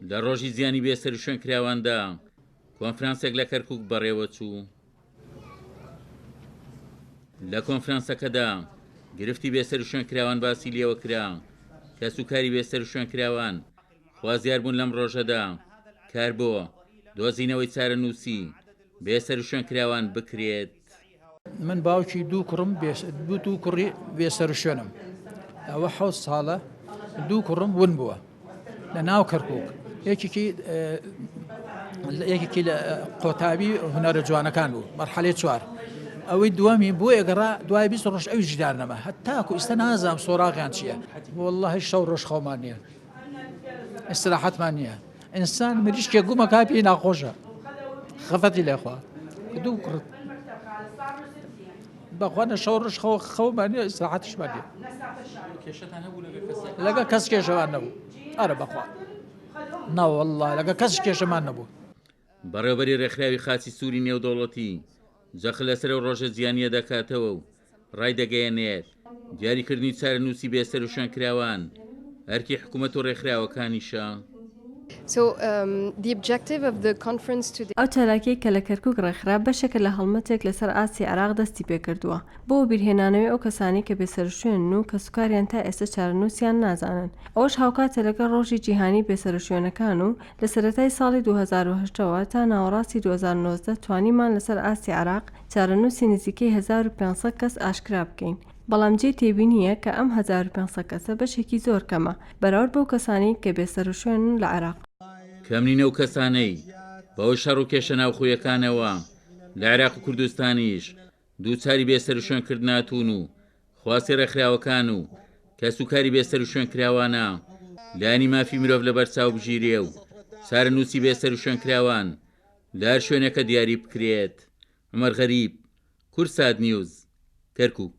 لە ڕۆژی زیانی بێسەر و شوێنکراواندا کۆنفرانسێک لە کەرکووک بەڕێوە چوو. لە کۆنفرانسەکەدا گرفتی بێسەر و شوێنکراوان باسی لێوە کرا کە سوکاری بێسەر و شوێنکراوان خوازیار بوون لەم ڕۆژەدا کار بۆ دۆزینەوەی چارەنووسی بێسەر و شوێنکراوان بکرێت. من باوکی دوو کوڕی بێسەر و شوێنم، ئەوە 7 ساڵە دوو کوڕم ون بووە لە ناو کەرکووک، یەکێکی لە قۆتابی هونەرە جوانەکان بوو مەرحەلەی 4. ئەوەی دووەمی بۆ ئێگەڕا دوای 20 ڕۆژ ئەوی ژدار نەما، هەتاکو ئێستا نازام سۆراغیان چییە. وەڵڵاهی شەو ڕۆژ خەومان نییە، ئیستراحەتمان نییە. ئینسان مریشکێک گومە کاپی ناخۆشە خەفەتی لێخوا دوو کوڕ بەخوانە شەو ڕۆژ خەومان نییە، ئیستراحەتیشمان نییە. لەگە کەس کێشەوان نەبوو. ئەرە بەخوا ناوەڵڵا لەگە کەس کێشەمان نەبوو. بەڕێوەبەری ڕێکخراوی خاچی سووری نێودەوڵەتی جەخ لەسەر و ڕۆژە زیانیە دەکاتەوە و ڕای دەگەیەنێت دیاریکردنی چارەنووسی بێسەر و شوێنکراوان ئەرکی حکوومەت و ڕێکخراوەکانیشە. ئەو چالاکیەی کە لە کەرکووک ڕێکخرا بەشێکە لە هەڵمەتێک لەسەر ئاسی عێراق دەستی پێکردووە بۆ بیرهێنانەوەی ئەو کەسانی کە بێسەرشوێن و کە سوکاریان تا ئێستا چارەنووسیان نازانن. ئەوەش هاوکاتە لەگەڵ ڕۆژی جیهانی بێسەرشوێنەکان و لە سەرەتای ساڵی 2008ەوە تا ناوەڕاستی 2019 توانیمان لەسەر ئاسی عێراق چارەنووسی نزیکەی 1500 کەس ئاشکرا بکەین. بەڵام جێ تێبینیە کە ئەم 1500 کەسە بەشێکی زۆر کەمە بەراورد بەو کەسانی کە بێسەرشوێن لە عێراق. کەمنینە و کەسانەی بەوە شەڕ و کێشە ناوخۆیەکانەوە لە عێراق و کوردستانیش دووچاری بێسەر و شوێنکردناتون و خواسی ڕێکخراوەکان و کە سوکاری بێسەر و شوێنکراوانە لانی مافی مرۆڤ لە بەرچاو بژیرێ و چارەنووسی بێسەر و شوێنکراوان لە هەر شوێنەکە دیاری بکرێت. عومەر غەریب، کورسات نیوز، کەرکووک.